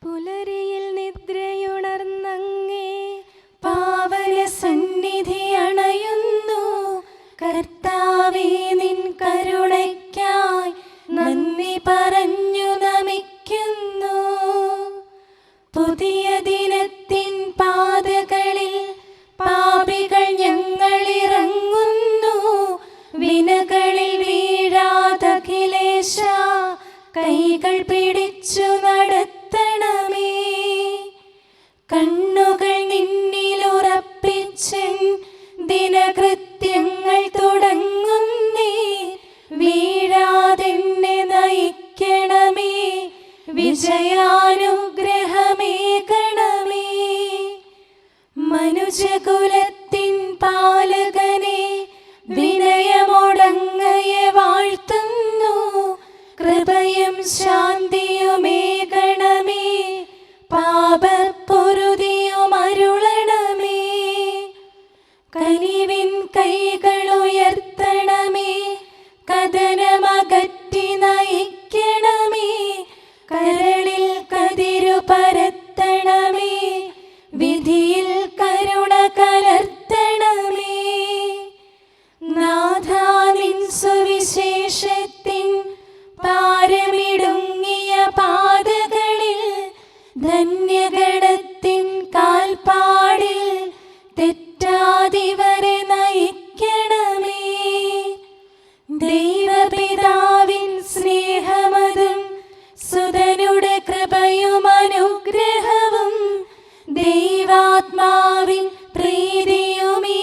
പുലരിയിൽ നിദ്രയുണർന്നങ്ങേ പാവന സന്നിധി അണയുന്നു. കർത്താവേ, നിൻ കരുണയ്ക്കായി നന്ദി പറഞ്ഞു നമിക്കുന്നു. പുതിയ ദിനത്തിൻ പാതകളിൽ പാപികൾ ഞങ്ങളിറങ്ങുന്നു. വിനകളിൽ വീഴാതഖിലേശ കൈകൾ പിടിച്ചു നടത്തണമേ. കണ്ണുകൾ നിന്നിലുറപ്പിച്ചൻ ദിനകൃത്യങ്ങൾ തുടങ്ങുന്നേ. വീഴാതെന്നെ നയിക്കണമേ, വിജയാനുഗ്രഹമേകണമേ. മനുജകുലത്തിൻ പാലകനെ വിനയമൊടങ്ങയെ വാഴ്ത്തുന്നു. കൃപയും ശാന്തിയുമേകണമേ, പാപപ്പൊറുതിയും അരുളണമേ. കനിവിൻ കൈകളുയർത്തണമേ, കഥനമകറ്റി നയിക്കണമേ. കരളിൽ കതിരു പരത്തണമേ, വിധിയിൽ കരുണ കലർത്തണമേ. നാഥാ, നിൻ സുവിശേഷത്തിൻ പാരമിടുങ്ങിയ പാതകളിൽ ധന്യഗണത്തിൻ കാൽപ്പാടിൽ തെറ്റാതിവരെ നയിക്കണമേ. ദൈവപിതാവിൻ സ്നേഹമതും സുതനുടെ കൃപയും അനുഗ്രഹവും ദൈവാത്മാവിൻ പ്രീതിയുമീ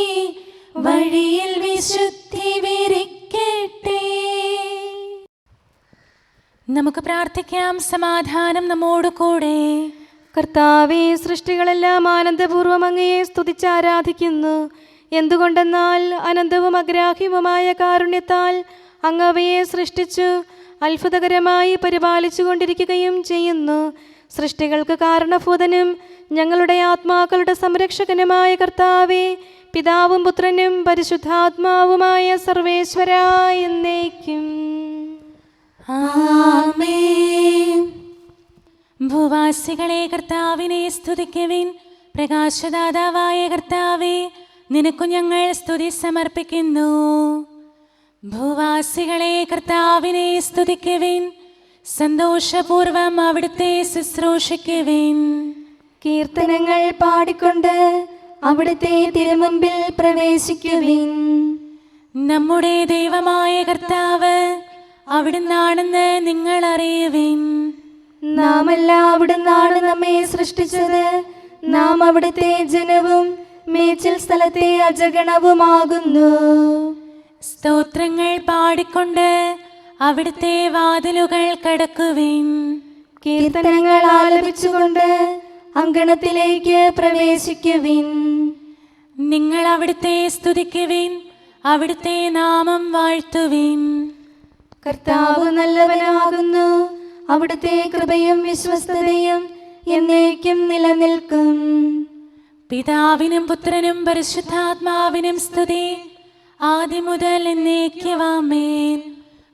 വഴിയിൽ വിശുദ്ധി വിരിക്കട്ടെ. നമുക്ക് പ്രാർത്ഥിക്കാം. സമാധാനം നമ്മോട് കൂടെ. കർത്താവേ, സൃഷ്ടികളെല്ലാം ആനന്ദപൂർവ്വം അങ്ങയെ സ്തുതിച്ച് ആരാധിക്കുന്നു. എന്തുകൊണ്ടെന്നാൽ അനന്തവും അഗ്രാഹ്യവുമായ കാരുണ്യത്താൽ അങ്ങ് അവയെ സൃഷ്ടിച്ചു അത്ഭുതകരമായി പരിപാലിച്ചു കൊണ്ടിരിക്കുകയും ചെയ്യുന്നു. സൃഷ്ടികൾക്ക് കാരണഭൂതനും ഞങ്ങളുടെ ആത്മാക്കളുടെ സംരക്ഷകനുമായ കർത്താവേ, പിതാവും പുത്രനും പരിശുദ്ധാത്മാവുമായ സർവേശ്വരാ എന്നേക്കും ആമേൻ. ഭൂവാസികളെ കർത്താവിനെ സ്തുതിക്കുവിൻ. പ്രകാശദാതാവായ കർത്താവേ, നിനക്കു ഞങ്ങൾ സ്തുതി സമർപ്പിക്കുന്നു. ഭൂവാസികളെ കർത്താവിനെ സ്തുതിക്കുവിൻ. സന്തോഷപൂർവം അവിടുത്തെ ശുശ്രൂഷിക്കുവിൻ. കീർത്തനങ്ങൾ പാടിക്കൊണ്ട് അവിടുത്തെ തിരുമുമ്പിൽ പ്രവേശിക്കുവിൻ. നമ്മുടെ ദൈവമായ കർത്താവ് അവിടുന്നാണെന്ന് നിങ്ങൾ അറിയുവിൻ. നാമല്ല അവിടുന്നാണ് നമ്മെ സൃഷ്ടിച്ചത്. നാം അവിടുത്തെ ജനവും മേച്ചിൽ സ്ഥലത്തെ അജഗണവുമാകുന്നു. സ്തോത്രങ്ങൾ പാടിക്കൊണ്ട് അവിടുത്തെ വാതിലുകൾ കടക്കുവിൻ. കീർത്തനങ്ങൾ ആലപിച്ചുകൊണ്ട് അങ്കണത്തിലേക്ക് പ്രവേശിക്കുവിൻ. നിങ്ങൾ അവിടുത്തെ സ്തുതിക്കുവിൻ, അവിടുത്തെ നാമം വാഴ്ത്തുവിൻ. കർത്താവ് നല്ലവനാകുന്നു. അവിടുത്തെ കൃപയും വിശ്വസ്തതയും എന്നേക്കും നിലനിൽക്കും. പിതാവിനും പുത്രനും പരിശുദ്ധാത്മാവിനും സ്തുതി, ആദ്യം മുതൽ എന്നേക്കും ആമേൻ.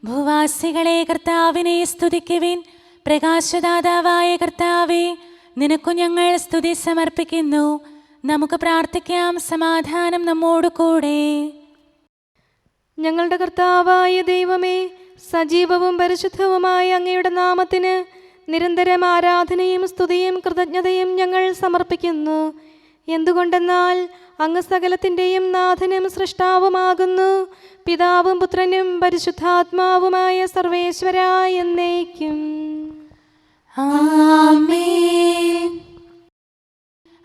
ഭൂവാസികളെ കർത്താവിനെ സ്തുതിക്കുവിൻ. പ്രകാശദാതാവായ കർത്താവേ, നിനക്കു ഞങ്ങൾ സ്തുതി സമർപ്പിക്കുന്നു. നമുക്ക് പ്രാർത്ഥിക്കാം. സമാധാനം നമ്മോട് കൂടെ. ഞങ്ങളുടെ കർത്താവായ ദൈവമേ, സജീവവും പരിശുദ്ധവുമായ അങ്ങയുടെ നാമത്തിന് നിരന്തരം ആരാധനയും സ്തുതിയും കൃതജ്ഞതയും ഞങ്ങൾ സമർപ്പിക്കുന്നു. എന്തുകൊണ്ടെന്നാൽ അങ്ങ് സകലത്തിൻ്റെയും നാഥനും സൃഷ്ടാവുമാകുന്നു. പിതാവും പുത്രനും പരിശുദ്ധാത്മാവുമായ സർവേശ്വരാ എന്നേക്കും ആമേൻ.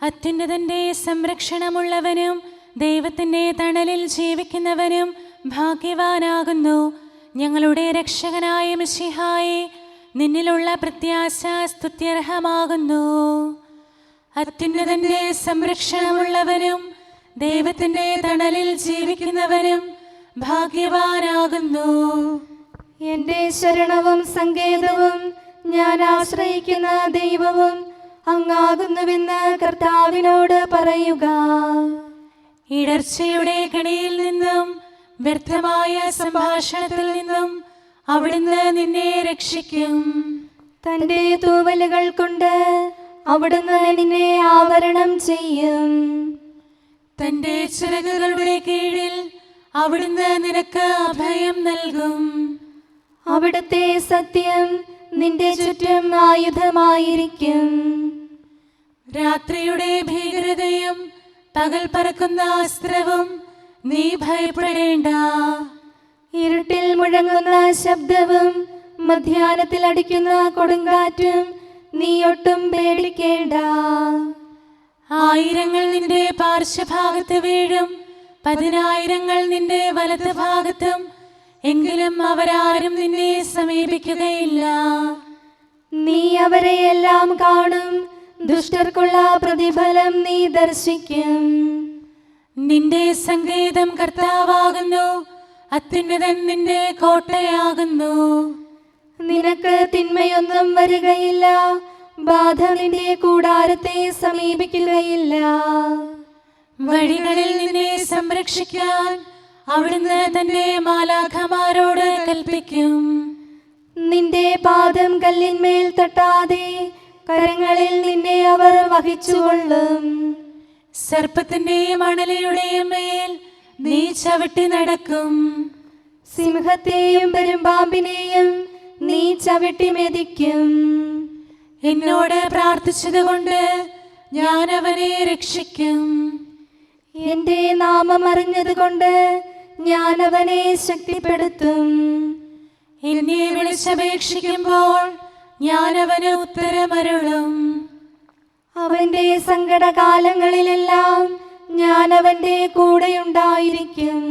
അത്യുന്നതന്റെ സംരക്ഷണമുള്ളവനും ദൈവത്തിൻ്റെ തണലിൽ ജീവിക്കുന്നവനും ഭാഗ്യവാനാകുന്നു. ഞങ്ങളുടെ രക്ഷകനായ മിശിഹായേ, നിന്നിലുള്ള പ്രത്യാശ സ്തുത്യർഹമാകുന്നു. അത്യുന്നതന്റെ സംരക്ഷണമുള്ളവനും ദൈവത്തിൻ്റെ തണലിൽ ജീവിക്കുന്നവനും ഭാഗ്യവാനാകുന്നു. എൻ്റെ ശരണവും സങ്കേതവും ഞാൻ ആശ്രയിക്കുന്ന ദൈവവും അങ്ങാകുന്നുവെന്ന് കർത്താവിനോട് പറയുക. ഇടർച്ചയുടെ കണിയിൽ നിന്നും വ്യർത്ഥമായ സംഭാഷണത്തിൽ നിന്നും അവിടുന്ന് നിന്നെ രക്ഷിക്കും. തന്റെ തൂവലുകൾ കൊണ്ട് അവിടുന്ന് നിന്നെ ആവരണം ചെയ്യും. തന്റെ ചിറകുകളുടെ കീഴിൽ അവിടുന്ന് നിനക്ക് അഭയം നൽകും. അവിടുത്തെ സത്യം നിന്റെ ചുറ്റും ആയുധമായിരിക്കും. രാത്രിയുടെ ഭീകരതയും പകൽ പറക്കുന്ന അസ്ത്രവും നീ ഭയപ്പെടേണ്ട. ഇരുട്ടിൽ മുഴങ്ങുന്ന ശബ്ദവും മധ്യാഹ്നത്തിൽ അടിക്കുന്ന കൊടുങ്കാറ്റും നീ ഒട്ടും പേടിക്കേണ്ട. ആയിരങ്ങൾ നിന്റെ പാർശ്വഭാഗത്ത് വീഴും, 10,000 നിന്റെ വലത് ഭാഗത്തും, എങ്കിലും അവരാരും നിന്നെ സമീപിക്കുകയില്ല. നീ അവരെയെല്ലാം കാണും, ദുഷ്ടർക്കുള്ള പ്രതിഫലം നീ ദർശിക്കും. നിന്റെ സങ്കേതം കർത്താവാകുന്നു, അത്യുന്നതൻ നിന്റെ കോട്ടയാകുന്നു. നിനക്ക് തിന്മയൊന്നും വരികയില്ല, ബാധ നിന്റെ കൂടാരത്തെ സമീപിക്കുകയില്ല. വഴികളിൽ നിന്നെ സംരക്ഷിക്കാൻ അവിടുന്ന് തന്റെ മാലാഖമാരോട് കൽപ്പിക്കും. നിന്റെ പാദം കല്ലിന്മേൽ തട്ടാതെ കരങ്ങളിൽ നിന്നെ അവർ വഹിച്ചുകൊള്ളും. സർപ്പത്തിന്റെയും അണലയുടെയും മേൽ നീ ചവിട്ടി നടക്കും. സിംഹത്തെയും പെരുമ്പാമ്പിനെയും നീ ചവിട്ടി മെതിക്കും. എന്നോട് പ്രാർത്ഥിച്ചതുകൊണ്ട് ഞാൻ അവനെ രക്ഷിക്കും. എന്റെ നാമം അറിഞ്ഞതുകൊണ്ട് ഞാൻ അവനെ ശക്തിപ്പെടുത്തും. എന്നെ വിളിച്ചപേക്ഷിക്കുമ്പോൾ ഞാൻ അവന് ഉത്തരമരുളും. അവന്റെ സങ്കടകാലങ്ങളിലെല്ലാം ഞാൻ അവന്റെ കൂടെയുണ്ടായിരിക്കും.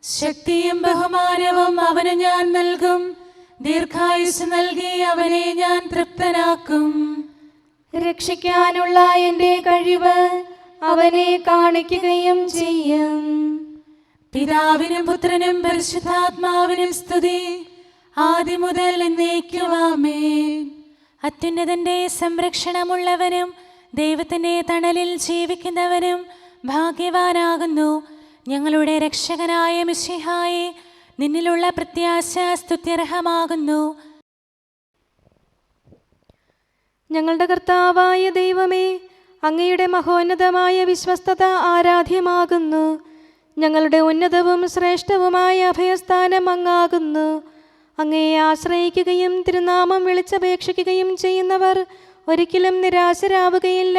ശക്തിയും ബഹുമാനവും അവന് ഞാൻ നൽകും. ദീർഘായുസ് നൽകി അവനെ ഞാൻ തൃപ്തനാക്കും. രക്ഷിക്കാനുള്ള എന്റെ കഴിവ് അവനെ കാണിക്കുകയും ചെയ്യും. പിതാവിനും പുത്രനും പരിശുദ്ധാത്മാവിനും സ്തുതി, ആദ്യം മുതൽ എന്നേക്കും ആമേൻ. അത്യുന്നതന്റെ സംരക്ഷണമുള്ളവനും ദൈവത്തിന്റെ തണലിൽ ജീവിക്കുന്നവനും ഭാഗ്യവാനാകുന്നു ഞങ്ങളുടെ രക്ഷകനായ മിശിഹായെ. നിന്നിലുള്ള പ്രത്യാശ സ്തുത്യർഹമാകുന്നു. ഞങ്ങളുടെ കർത്താവായ ദൈവമേ, അങ്ങയുടെ മഹോന്നതമായ വിശ്വസ്തത ആരാധ്യമാകുന്നു. ഞങ്ങളുടെ ഉന്നതവും ശ്രേഷ്ഠവുമായ അഭയസ്ഥാനം അങ്ങാകുന്നു. അങ്ങയെ ആശ്രയിക്കുകയും തിരുനാമം വിളിച്ചപേക്ഷിക്കുകയും ചെയ്യുന്നവർ ഒരിക്കലും നിരാശരാവുകയില്ല.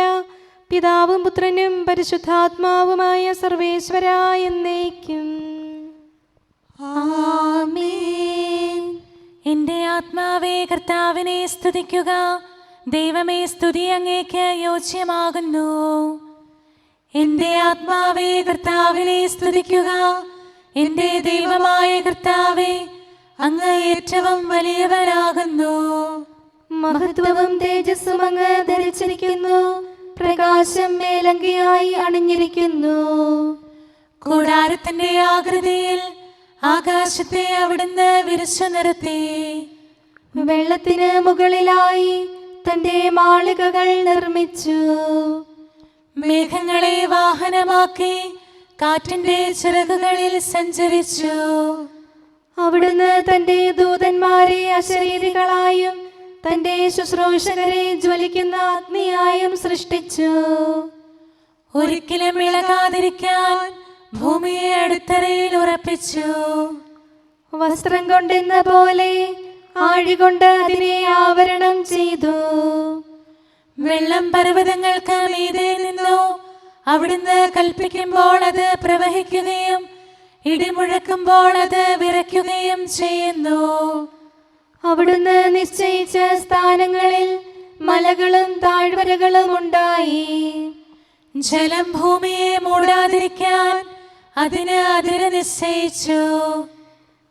പിതാവും പുത്രനും പരിശുദ്ധാത്മാവുമായ സർവേശ്വരാ എന്നേക്കും ആമേൻ. എൻ്റെ ആത്മാവേ കർത്താവിനെ സ്തുതിക്കുക. ദൈവമേ, സ്തുതി അങ്ങേക്ക് യോജ്യമാകുന്നു. എൻ്റെ ആത്മാവേ കർത്താവിനെ സ്തുതിക്കുക. എൻ്റെ ദൈവമായ കർത്താവേ, അങ്ങ് ഏറ്റവും വലിയവനാകുന്നു. മഹത്വവും തേജസ്സും അങ്ങ് ധരിച്ചിരിക്കുന്നു. പ്രകാശം മേലങ്കിയായി അണിഞ്ഞിരിക്കുന്നു. കൂടാരത്തിന്റെ ആകൃതിയിൽ ആകാശത്തെ അവിടുന്ന് വിരിച്ചു നിർത്തി. വെള്ളത്തിന് മുകളിലായി തന്റെ മാളികകൾ നിർമ്മിച്ചു. മേഘങ്ങളെ വാഹനമാക്കി കാറ്റിന്റെ ചിറകുകളിൽ സഞ്ചരിച്ചു. അവിടുന്ന് തന്റെ ദൂതന്മാരെ അശരീരികളായും തന്റെ ശുശ്രൂഷകരെ ജ്വലിക്കുന്ന അഗ്നിയായും സൃഷ്ടിച്ചു. ഒരിക്കലും ഇളകാതിരിക്കാൻ ഭൂമിയെ അടിത്തറയിൽ ഉറപ്പിച്ചു. വസ്ത്രം കൊണ്ടെന്ന പോലെ ആഴികൊണ്ട് അതിനെ ആവരണം ചെയ്തു. വെള്ളം പർവ്വതങ്ങൾക്ക് മീതെ നിന്നു. അവിടുന്ന് കൽപ്പിക്കുമ്പോൾ അത് പ്രവഹിക്കുകയും ഇടിമുഴക്കുമ്പോൾ അത് വിറയ്ക്കുകയും ചെയ്യുന്നു. അവിടുന്ന് നിശ്ചയിച്ച സ്ഥാനങ്ങളിൽ മലകളും താഴ്വരകളും ഉണ്ടായി. ജലം ഭൂമിയെ മൂടാതിരിക്കാൻ അതിന് അതിര് നിശ്ചയിച്ചു.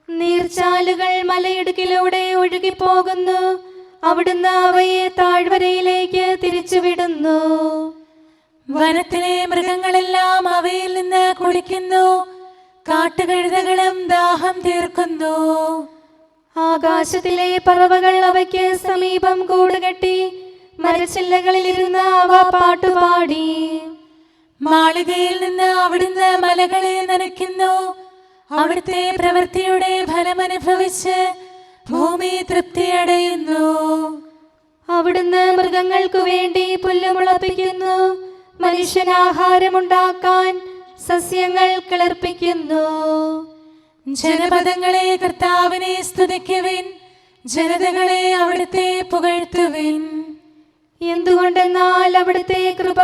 നീർച്ചാലുകൾ മലയിടുക്കിലൂടെ ഒഴുകിപ്പോകുന്നു. അവിടുന്ന് അവയെ താഴ്വരയിലേക്ക് തിരിച്ചുവിടുന്നു. വനത്തിലെ മൃഗങ്ങളെല്ലാം അവയിൽ നിന്ന് കുടിക്കുന്നു. കാട്ടുകഴുതകളും ദാഹം തീർക്കുന്നു. ആകാശത്തിലെ പറവകൾ അവയ്ക്ക് സമീപം കൂടുകെട്ടി മരച്ചില്ലകളിലിരുന്ന് അവ പാട്ടുപാടി. മാളികയിൽ നിന്ന് അവിടുന്ന് മലകളെ നനയ്ക്കുന്നു. അവിടുത്തെ പ്രവൃത്തിയുടെ ഫലമനുഭവിച്ച് ഭൂമി തൃപ്തിയടയുന്നു. അവിടുന്ന് മൃഗങ്ങൾക്കു വേണ്ടി പുല്ല് മുളപ്പിക്കുന്നു, മനുഷ്യനാഹാരമുണ്ടാക്കാൻ സസ്യങ്ങൾ കിളിർപ്പിക്കുന്നു. ജനപദങ്ങളെ കർത്താവിനെ സ്തുതിക്കുവിൻ, ജനതകളെ അവിടുത്തെ പുകഴ്ത്തുവിൻ. എന്തുകൊണ്ടെന്നാൽ അവിടുത്തെ കൃപ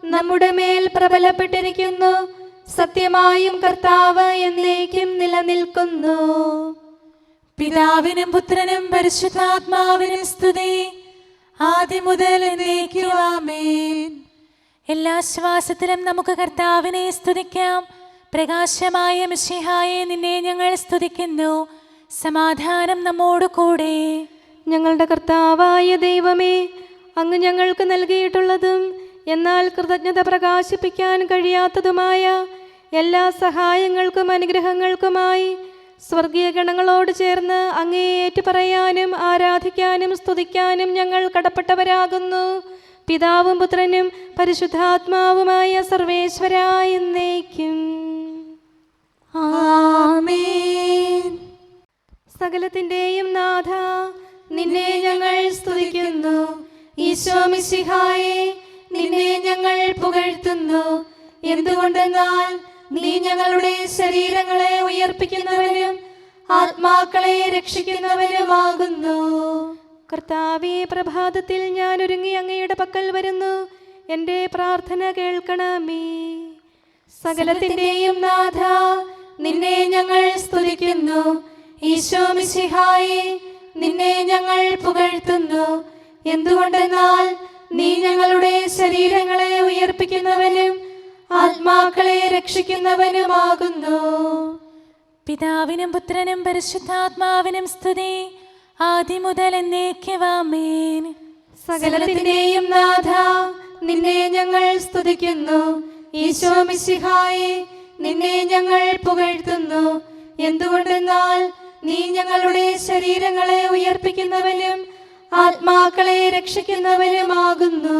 നമ്മുടെ മേൽ പ്രബലപ്പെട്ടിരിക്കുന്നു, സത്യമായും കർത്താവ് എന്നേക്കും നിലനിൽക്കുന്നു. പിതാവിനും പുത്രനും പരിശുദ്ധാത്മാവിനും സ്തുതി, ആദ്യം മുതൽ എന്നേക്കും ആമേൻ. എല്ലാ ശ്വാസത്തിലും നമുക്ക് കർത്താവിനെ സ്തുതിക്കാം. പ്രകാശമായ മിശിഹായെ, നിന്നെ ഞങ്ങൾ സ്തുതിക്കുന്നു. സമാധാനം നമ്മോട് കൂടെ. ഞങ്ങളുടെ കർത്താവായ ദൈവമേ, അങ്ങ് ഞങ്ങൾക്ക് നൽകിയിട്ടുള്ളതും എന്നാൽ കൃതജ്ഞത പ്രകാശിപ്പിക്കാൻ കഴിയാത്തതുമായ എല്ലാ സഹായങ്ങൾക്കും അനുഗ്രഹങ്ങൾക്കുമായി സ്വർഗീയ ഗണങ്ങളോട് ചേർന്ന് അങ്ങേ ഏറ്റുപറയാനും ആരാധിക്കാനും സ്തുതിക്കാനും ഞങ്ങൾ കടപ്പെട്ടവരാകുന്നു. പിതാവും പുത്രനും പരിശുദ്ധാത്മാവുമായ സർവേശ്വരായ എന്നേക്കും ആമേൻ. സകലത്തിന്റെയും നാഥ, നിന്നെ ഞങ്ങൾ സ്തുതിക്കുന്നു. ഈശോ മിശിഹായെ, നിന്നെ ഞങ്ങൾ പുകഴ്ത്തുന്നു. എന്തുകൊണ്ടെന്നാൽ നീ ഞങ്ങളുടെ ശരീരങ്ങളെ ഉയർപ്പിക്കുന്നവനും ആത്മാക്കളെ രക്ഷിക്കുന്നവനുമാകുന്നു. കർത്താവേ, പ്രഭാതത്തിൽ ഞാൻ ഒരുങ്ങി അങ്ങയുടെ പക്കൽ വരുന്നു. എൻ്റെ പ്രാർത്ഥന കേൾക്കണമേ. സകലത്തിന്റെയും നാഥ, നിന്നെ ഞങ്ങൾ സ്തുതിക്കുന്നു. ഈശോ മിശിഹായെ, നിന്നെ ഞങ്ങൾ പുകഴ്ത്തുന്നു. എന്തുകൊണ്ടെന്നാൽ നീ ഞങ്ങളുടെ ശരീരങ്ങളെ ഉയർപ്പിക്കുന്നവനും ആത്മാക്കളെ രക്ഷിക്കുന്നവനുമാകുന്നു. പിതാവിനും പുത്രനും പരിശുദ്ധാത്മാവിനും സ്തുതി, ആദ്യം മുതൽ എന്നേക്കും ആമേൻ. സകലത്തിന്റെയും നാഥ, നിന്നെ ഞങ്ങൾ സ്തുതിക്കുന്നു. ഈശോ മിശിഹായെ, നിന്നെ ഞങ്ങൾ പുകഴ്ത്തുന്നു. എന്തുകൊണ്ടെന്നാൽ നീ ഞങ്ങളുടെ ശരീരങ്ങളെ ഉയർപ്പിക്കുന്നവനും ആത്മാക്കളെ രക്ഷിക്കുന്നവനുമാകുന്നു.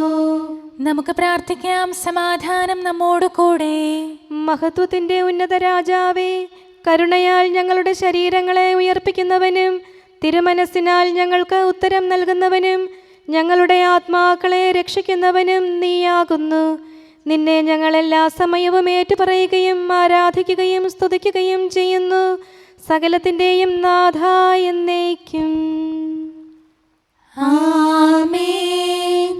നമുക്ക് പ്രാർത്ഥിക്കാം. സമാധാനം നമ്മോട് കൂടെ. മഹത്വത്തിന്റെ ഉന്നത രാജാവേ, കരുണയാൽ ഞങ്ങളുടെ ശരീരങ്ങളെ ഉയർപ്പിക്കുന്നവനും തിരുമനസ്സിനാൽ ഞങ്ങൾക്ക് ഉത്തരം നൽകുന്നവനും ഞങ്ങളുടെ ആത്മാക്കളെ രക്ഷിക്കുന്നവനും നീയാകുന്നു. നിന്നെ ഞങ്ങൾ എല്ലാ സമയവും ഏറ്റുപറയുകയും ആരാധിക്കുകയും സ്തുതിക്കുകയും ചെയ്യുന്നു. സകലത്തിന്റെയും നാഥ എന്നേക്കും ആമേൻ.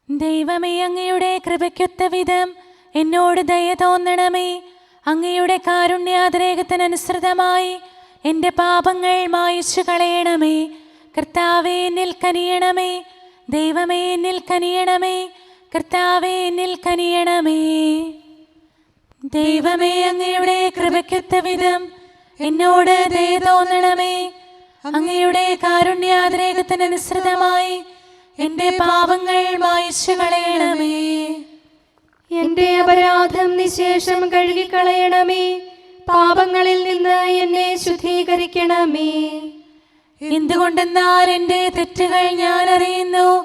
ദൈവമേ, അങ്ങയുടെ കൃപയ്ക്കൊത്ത വിധം എന്നോട് ദയ തോന്നണമേ. അങ്ങയുടെ കാരുണ്യാതിരേകത്തിനനുസൃതമായി എൻ്റെ പാപങ്ങൾ മായിച്ചു കളയണമേ. കർത്താവേ, എന്നിൽ കനിയണമേ. ദൈവമേ, എന്നിൽ കനിയണമേ. കർത്താവേ, എന്നിൽ കനിയണമേ. ദൈവമേ, അങ്ങയുടെ കൃപയ്ക്കൊത്ത വിധം എന്നോട് ദയ തോന്നണമേ. അങ്ങയുടെ കാരുണ്യാതിരേകത്തിനനുസൃതമായി എൻ്റെ പാപങ്ങൾ മായിച്ചു കളയണമേ. എൻ്റെ അപരാധം നിശേഷം കഴുകിക്കളയണമേ. പാപങ്ങളിൽ നിന്ന് എന്നെ ശുദ്ധീകരിക്കണമേ. എന്തുകൊണ്ടെന്നാൽ എൻ്റെ തെറ്റുകൾ ഞാൻ അറിയുന്നു.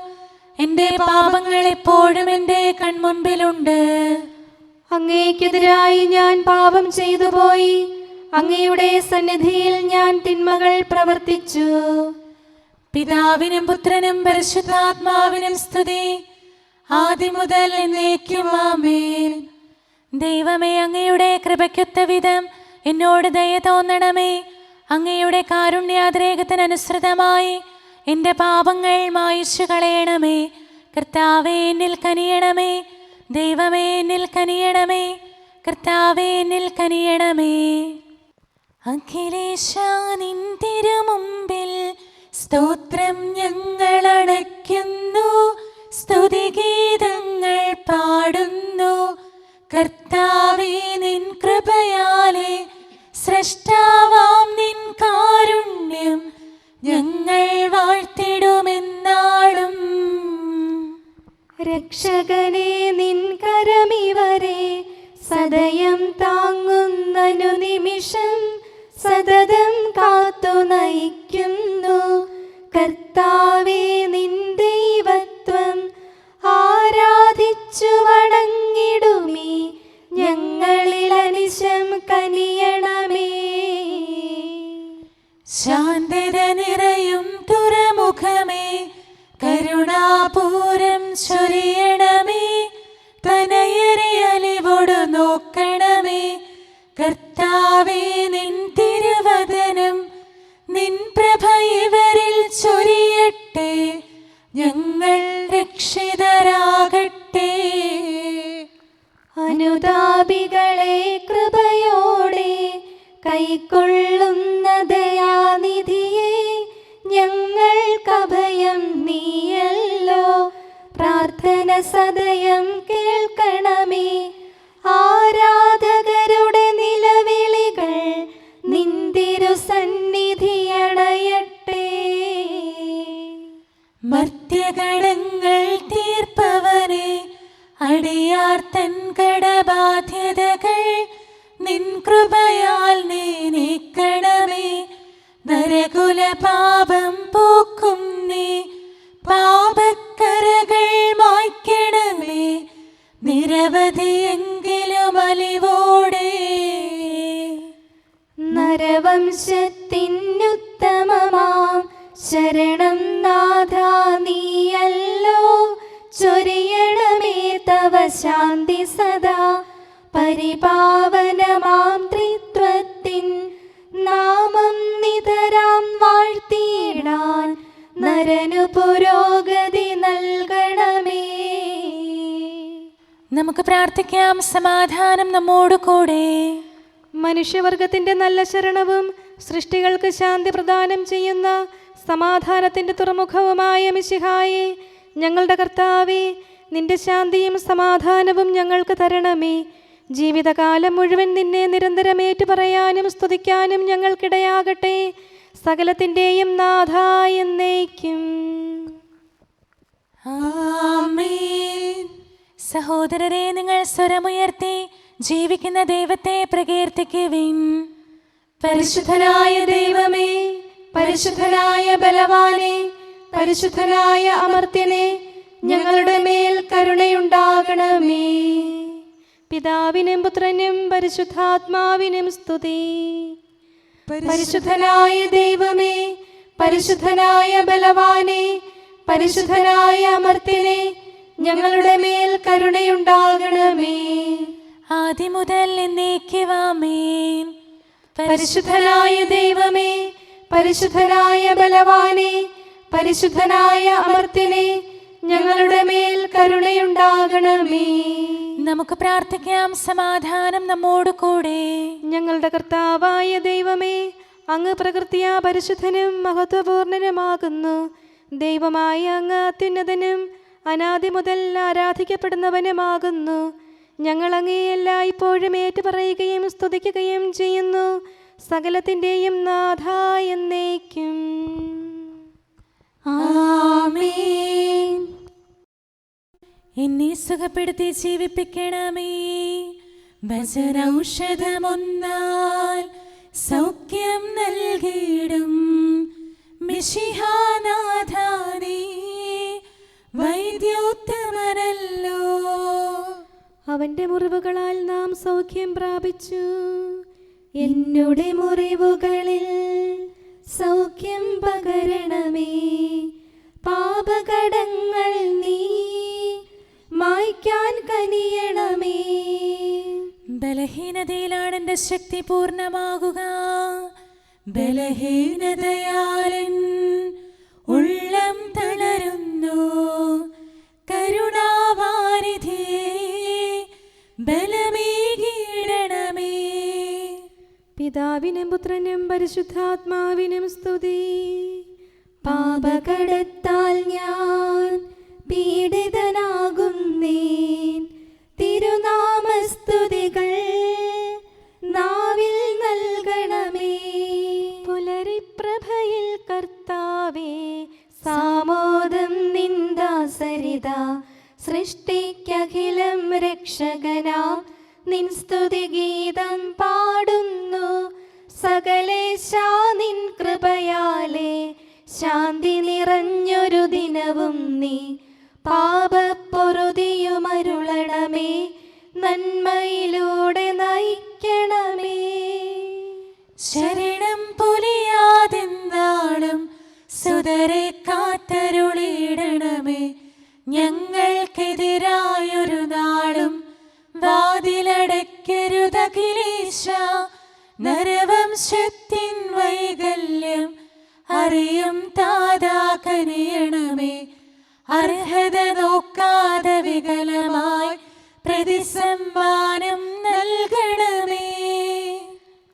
എൻ്റെ പാപങ്ങൾ എപ്പോഴും എൻ്റെ കൺമുൻപിലുണ്ട്. അങ്ങേക്കെതിരായി ഞാൻ പാപം ചെയ്തു പോയി. അങ്ങയുടെ സന്നിധിയിൽ ഞാൻ തിന്മകൾ പ്രവർത്തിച്ചു. പിതാവിനും പുത്രനും പരിശുദ്ധാത്മാവിനും സ്തുതി, ആദ്യം മുതൽ എന്നേക്കും ആമേൻ. ദൈവമേ, അങ്ങയുടെ കൃപയ്ക്കൊത്ത വിധം എന്നോട് ദയ തോന്നണമേ. അങ്ങയുടെ കാരുണ്യാതിരേകത്തിനനുസൃതമായി എൻ്റെ പാപങ്ങൾ മായിച്ചു കളയണമേ. കർത്താവേ, എന്നിൽ കനിയണമേ. ദൈവമേ, എന്നിൽ കനിയണമേ. കർത്താവേ, എന്നിൽ കനിയണമേ. അഖിലേശാ, നിൻ തിരുമുമ്പിൽ സ്തോത്രം ഞങ്ങൾ അണയ്ക്കുന്നു. സ്തുതിഗീതങ്ങൾ പാടുന്നു. കർത്താവേ, നിൻ കൃപയാലെ സ്രഷ്ടാവാം നിൻ കാരുണ്യം ഞങ്ങൾ വാഴ്ത്തിടുമെന്നാളും. രക്ഷകനെ, നിൻ കരമിവരെ സദയം താങ്ങുന്നനു നിമിഷം സതതം കാത്തു നയിക്കുന്നു. കർത്താവേ, നിൻ ദൈവത്വം ആരാധിച്ചു വണങ്ങിടുമീ ഞങ്ങളിൽ അനിശം കനിയണമേ. ശാന്തത നിറയും തുറമുഖമേ, കരുണാപൂരം ചൊരിയണമേ. തനയരെ അലിവോടു നോക്കണമേ. കർത്താവേ, നിൻ തിരുവദനം നിൻ പ്രഭ ഇവരിൽ ചൊരിയട്ടെ. ഞങ്ങൾ രക്ഷിതരാകട്ടെ. അനുതാപികളെ കൃപയോടെ കൈക്കൊള്ളുന്ന ദയാനിധിയെ, ഞങ്ങൾക്കഭയം നീയല്ലോ. പ്രാർത്ഥന സദയം കേൾക്കണമേ. ആരാധകരുടെ നിലവിളികൾ നിന്തിരു സന്നിധിയണയട്ടെ. മർത്യകടങ്ങൾ തീർപ്പവനെ, അടിയാർ തൻ കടബാധ്യതകൾ നിൻ കൃപയാൽ നീ നീക്കണമേ. നരകുല പാപം പോക്കും നീ, പാപക്കരകൾ മായ്ക്കണമേ. നിരവധിയെങ്കിലും അലിവോടെ നരവംശത്തിനുത്തമമാം ശരണം നാഥ നീയല്ലോ. ചൊരിയണമേ തവ ശാന്തി സദാ. പരിപാവനമാം ത്രിത്വത്തിൻ നാമം നിതരാം വാഴ്ത്തിയിടാൻ നരനു പുരോഗതി നൽകണമേ. നമുക്ക് പ്രാർത്ഥിക്കാം. സമാധാനം നമ്മോട് കൂടെ. മനുഷ്യവർഗത്തിന്റെ നല്ല ശരണവും സൃഷ്ടികൾക്ക് ശാന്തി പ്രദാനം ചെയ്യുന്ന സമാധാനത്തിന്റെ തുറമുഖവുമായ മിശിഹായേ, ഞങ്ങളുടെ കർത്താവേ, നിന്റെ ശാന്തിയും സമാധാനവും ഞങ്ങൾക്ക് തരണമേ. ജീവിതകാലം മുഴുവൻ നിന്നെ നിരന്തരം ഏറ്റുപറയാനും സ്തുതിക്കാനും ഞങ്ങൾക്കിടയാകട്ടെ. സകലത്തിൻ്റെയും നാഥ എന്നേക്കും. ആമേൻ. സഹോദരരെ, നിങ്ങൾ സ്വരമുയർത്തി ജീവിക്കുന്ന ദൈവത്തെ പ്രകീർത്തിക്കുവിൻ. പരിശുദ്ധനായ ദൈവമേ, പരിശുദ്ധനായ ബലവാനെ, പരിശുദ്ധനായ അമർത്യനെ, ഞങ്ങളുടെ മേൽ കരുണയുണ്ടാകണമേ. പിതാവിനും പുത്രനും പരിശുദ്ധാത്മാവിനും സ്തുതി. പരിശുദ്ധനായ ദൈവമേ, പരിശുദ്ധനായ ബലവാനെ, പരിശുദ്ധനായ അമർത്യനെ, ഞങ്ങളുടെ മേൽ കരുണയുണ്ടാകണമേ. ആദ്യം മുതൽ എന്നേക്കും ആമേൻ. പരിശുദ്ധനായ ദൈവമേ, പരിശുദ്ധനായ ബലവാനെ, പരിശുദ്ധനായ അമർത്യനെ, ഞങ്ങളുടെ മേൽ കരുണയുണ്ടാകണമേ. നമുക്ക് പ്രാർത്ഥിക്കാം. സമാധാനം നമ്മോട് കൂടെ. ഞങ്ങളുടെ കർത്താവായ ദൈവമേ, അങ്ങ് പ്രകൃതിയാ പരിശുദ്ധനും മഹത്വപൂർണനുമാകുന്നു. ദൈവമായ അങ്ങ് അത്യുന്നതനും അനാദി മുതൽ ആരാധിക്കപ്പെടുന്നവനുമാകുന്നു. ഞങ്ങൾ അങ്ങയെ എല്ലായ്പ്പോഴും ഏറ്റുപറയുകയും സ്തുതിക്കുകയും ചെയ്യുന്നു. സകലത്തിൻ്റെയും നാഥ എന്നേക്കും. ആമേൻ. എന്നെ സുഖപ്പെടുത്തി ജീവിപ്പിക്കണമേ. വചനൗഷധമൊന്നാൽ സൗഖ്യം നൽകിയിടും മിശിഹാനാഥാനേ, വൈദ്യോത്തമനല്ലോ. അവന്റെ മുറിവുകളാൽ നാം സൗഖ്യം പ്രാപിച്ചു. എന്നുടെ മുറിവുകളിൽ സൗഖ്യം പകരണമേ. പാപകടങ്ങൾ നീ മായ്ക്കാൻ കനിയണമേ. ബലഹീനതയിലാണ് എൻ്റെ ശക്തി പൂർണ്ണമാകുക. ബലഹീനതയാലൻ ഉള്ളം തളരുന്നു. കരുണാവാരിധിയേ, ബലമേകിടണമേ. പിതാവിനും പുത്രനും പരിശുദ്ധാത്മാവിനും സ്തുതി. പാപകടത്താൽ ഞാൻ പീഡിതനാകുന്നേൻ. തിരുനാമസ്തുതികൾ നാവിൽ നൽകണമേ. പുലരിപ്രഭയിൽ കർത്താവേ, സാമോദം നിന്ദാസരിത. സൃഷ്ടിക്കഖിലം രക്ഷകനാം നിൻ സ്തുതിഗീതം പാടുന്നു. സകലേശാ നിൻ കൃപയാലേ ശാന്തി നിറഞ്ഞൊരു ദിനവും നീ. പാപപ്പൊറുതിയുമരുളണമേ, നന്മയിലൂടെ നയിക്കണമേ. ശരണം പൊലിയാതെ സുതരെ കാത്തരുളിയിടണമേ. ഞങ്ങൾക്കെതിരായൊരു നാളും വാതിലടയ്ക്കരുതഖിലേശ. നരവംശത്തിൻ വൈകല്യം അറിയും താതാ കനിയണമേ. അർഹത നോക്കാതെ വികലമായി പ്രതിസമ്മാനം നൽകണമേ.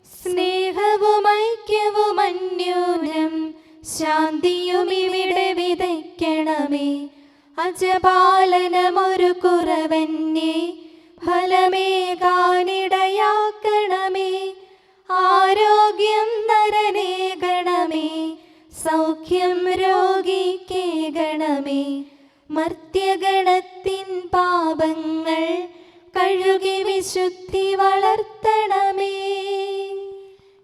സ്നേഹവും ഐക്യവും അന്യോന്യം ശാന്തിയും ഇവിടെ വിതയ്ക്കണമേ. അജപാലനമൊരു കുറവന്നെ ഫലമേകാനിടയാക്കണമേ. ആരോഗ്യം നരനേകണമേ, സൗഖ്യം രോഗിക്കേകണമേ. മർത്യഗണത്തിൻ പാപങ്ങൾ കഴുകി വിശുദ്ധി വളർത്തണമേ.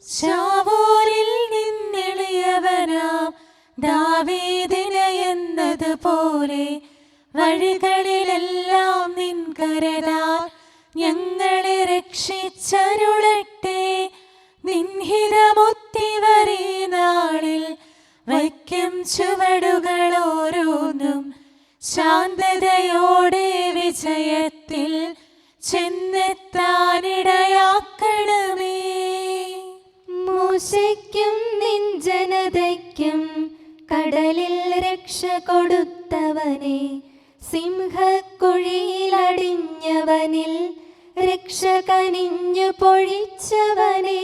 ശാവൂരിൽ നിന്നെളിയവനാം ദാവീദിന് എന്നതുപോലെ വഴികളിലെല്ലാം നിൻ കരതാൽ ഞങ്ങളെ രക്ഷിച്ചരുളട്ടെ. നിൻഹിതമൊത്തിവരീ നാളിൽ വയ്ക്കും ചുവടുകൾ ഓരോന്നും ശാന്തതയോടെ വിജയത്തിൽ ചെന്നെത്താനിടയാക്കണമേ. മൂശയ്ക്കും നിൻ ജനതയ്ക്കും കടലിൽ രക്ഷ കൊടുത്തവനെ, സിംഹക്കുഴിയിലടിഞ്ഞവനിൽ രക്ഷ കനിഞ്ഞു പൊഴിച്ചവനെ,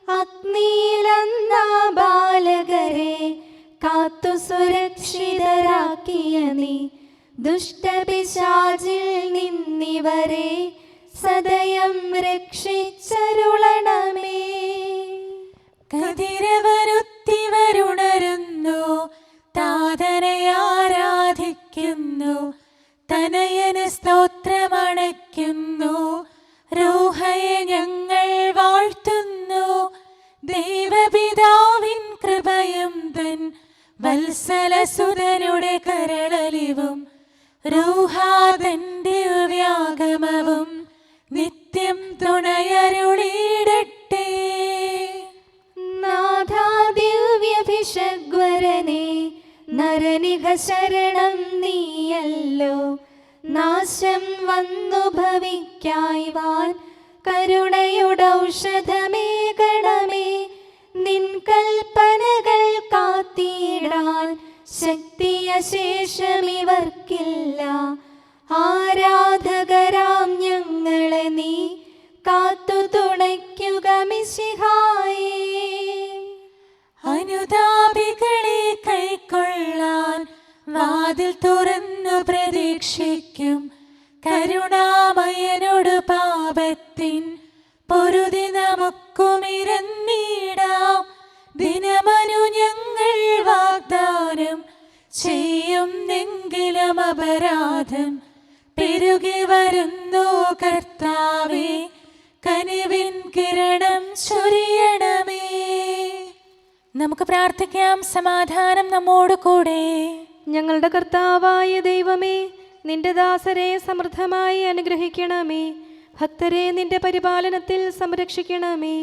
അഗ്നിയിലന്നാ ബാലകരെ കാത്തു സുരക്ഷിതരാക്കിയ നീ, ദുഷ്ടപിശാചിൽ നിന്നിവരെ സദയം രക്ഷിച്ചരുളണമേ. കതിരവനുത്തിവരുണരുന്നു, താതനെ ആരാധിക്കുന്നു, തനയന് സ്തോത്രമണയ്ക്കുന്നു. റൂഹയെ ഞങ്ങൾ വാഴ്ത്തുന്നു. ദൈവപിതാവിൻ കൃപയും തൻ വത്സലസുതനുടെ കരളലിവും റൂഹാതൻ ദിവ്യാഗമവും നിത്യം തുണയരുളിയിടട്ടെ. നാഥാ ദിവ്യഭിഷഗ്വരനെ നരനിക ശരണം നീയല്ലോ. നാശം വന്നു ഭവിക്കായ്വാൻ കരുണയുടൗഷധമേകണമേ. നിൻ കൽപ്പനകൾ കാത്തിടാൻ ശക്തിയശേഷമിവർക്കില്ല. ആരാധകരാം ഞങ്ങളെ നീ കാത്തു തുണയ്ക്കുക മിശിഹായേ. അനുതാപികളെ കൈക്കൊള്ളാൻ വാതിൽ തുറന്നു പ്രതീക്ഷിക്കും. കരുണാമയനോട് പാപത്തിൻ പൊറുതി നമുക്കുമിരന്നിടാം. ദിനമനു ഞങ്ങൾ വാഗ്ദാനം ചെയ്യുന്നെങ്കിലും അപരാധം പെരുകി വരുന്നു. കർത്താവേ, കനിവിൻ കിരണം ചൊരിയണമേ. നമുക്ക് പ്രാർത്ഥിക്കാം. സമാധാനം നമ്മോട് കൂടെ. ഞങ്ങളുടെ കർത്താവായ ദൈവമേ, നിന്റെ ദാസരെ സമൃദ്ധമായി അനുഗ്രഹിക്കണമേ. ഭക്തരെ നിന്റെ പരിപാലനത്തിൽ സംരക്ഷിക്കണമേ.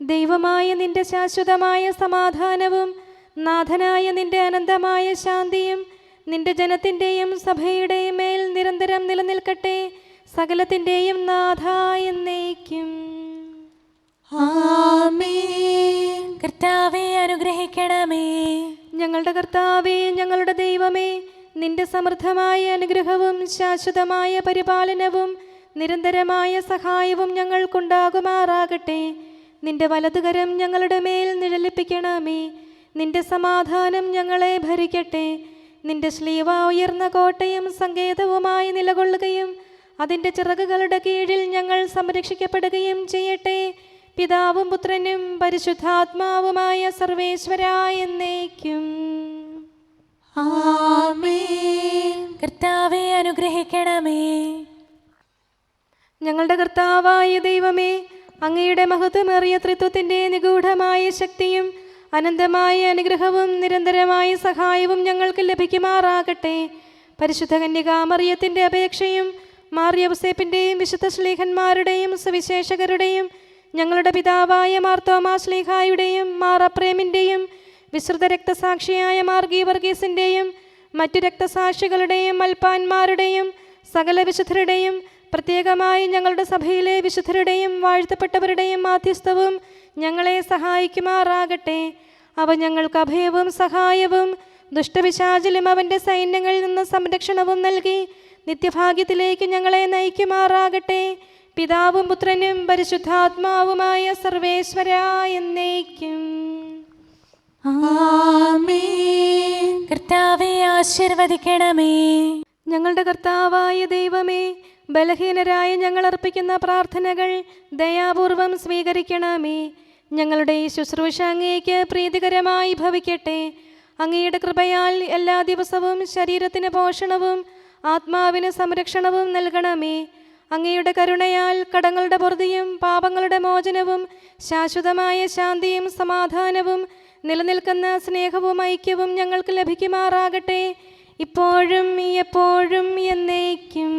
ദൈവമായ നിന്റെ ശാശ്വതമായ സമാധാനവും നാഥനായ നിന്റെ അനന്തമായ ശാന്തിയും നിന്റെ ജനത്തിൻ്റെയും സഭയുടെയും മേൽ നിരന്തരം നിലനിൽക്കട്ടെ. സകലത്തിൻ്റെയും നാഥ എന്നേക്കും. ആമേൻ. കർത്താവേ, അനുഗ്രഹിക്കണമേ. ഞങ്ങളുടെ കർത്താവേ, ഞങ്ങളുടെ ദൈവമേ, നിന്റെ സമൃദ്ധമായ അനുഗ്രഹവും ശാശ്വതമായ പരിപാലനവും നിരന്തരമായ സഹായവും ഞങ്ങൾക്കുണ്ടാകുമാറാകട്ടെ. നിന്റെ വലതുകരം ഞങ്ങളുടെ മേൽ നിഴലിപ്പിക്കണമേ. നിന്റെ സമാധാനം ഞങ്ങളെ ഭരിക്കട്ടെ. നിന്റെ ശ്ലീവ ഉയർന്ന കോട്ടയും സങ്കേതവുമായി നിലകൊള്ളുകയും അതിൻ്റെ ചിറകുകളുടെ കീഴിൽ ഞങ്ങൾ സംരക്ഷിക്കപ്പെടുകയും ചെയ്യട്ടെ. പിതാവും പുത്രനും പരിശുദ്ധാത്മാവുമായ സർവേശ്വരായ എന്നേക്കും. ആമേൻ. കർത്താവേ, അനുഗ്രഹിക്കണമേ. ഞങ്ങളുടെ കർത്താവായ ദൈവമേ, അങ്ങയുടെ മഹത്വമേറിയ ത്രിത്വത്തിൻ്റെ നിഗൂഢമായ ശക്തിയും അനന്തമായ അനുഗ്രഹവും നിരന്തരമായ സഹായവും ഞങ്ങൾക്ക് ലഭിക്കുമാറാകട്ടെ. പരിശുദ്ധ കന്യകാമറിയത്തിൻ്റെ അപേക്ഷയും മാർ യൗസേപ്പിൻ്റെയും വിശുദ്ധ ശ്ലീഹന്മാരുടെയും സുവിശേഷകരുടെയും ഞങ്ങളുടെ പിതാവായ മാർ തോമാ ശ്ലീഹായുടെയും മാർ അപ്രേമിൻ്റെയും വിശ്രുത രക്തസാക്ഷിയായ മാർഗി വർഗീസിൻ്റെയും മറ്റു രക്തസാക്ഷികളുടെയും മൽപ്പാന്മാരുടെയും സകല വിശുദ്ധരുടെയും പ്രത്യേകമായി ഞങ്ങളുടെ സഭയിലെ വിശുദ്ധരുടെയും വാഴ്ത്തപ്പെട്ടവരുടെയും മാധ്യസ്ഥവും ഞങ്ങളെ സഹായിക്കുമാറാകട്ടെ. അവ ഞങ്ങൾക്ക് അഭയവും സഹായവും ദുഷ്ടപിശാചിലും അവൻ്റെ സൈന്യങ്ങളിൽ നിന്ന് സംരക്ഷണവും നൽകി നിത്യഭാഗ്യത്തിലേക്ക് ഞങ്ങളെ നയിക്കുമാറാകട്ടെ. പിതാവും പുത്രനും പരിശുദ്ധാത്മാവുമായ സർവേശ്വരാ എന്നേക്കും. ആമേൻ. കർത്താവേ ആശീർവദിക്കണമേ. ഞങ്ങളുടെ കർത്താവായ ദൈവമേ, ബലഹീനരായ ഞങ്ങൾ അർപ്പിക്കുന്ന പ്രാർത്ഥനകൾ ദയാപൂർവം സ്വീകരിക്കണമേ. ഞങ്ങളുടെ ഈ ശുശ്രൂഷ അങ്ങേക്ക് പ്രീതികരമായി ഭവിക്കട്ടെ. അങ്ങയുടെ കൃപയാൽ എല്ലാ ദിവസവും ശരീരത്തിന് പോഷണവും ആത്മാവിന് സംരക്ഷണവും നൽകണമേ. അങ്ങയുടെ കരുണയാൽ കടങ്ങളുടെ പൊറുതിയും പാപങ്ങളുടെ മോചനവും ശാശ്വതമായ ശാന്തിയും സമാധാനവും നിലനിൽക്കുന്ന സ്നേഹവും ഐക്യവും ഞങ്ങൾക്ക് ലഭിക്കുമാറാകട്ടെ, ഇപ്പോഴും എപ്പോഴും എന്നേക്കും.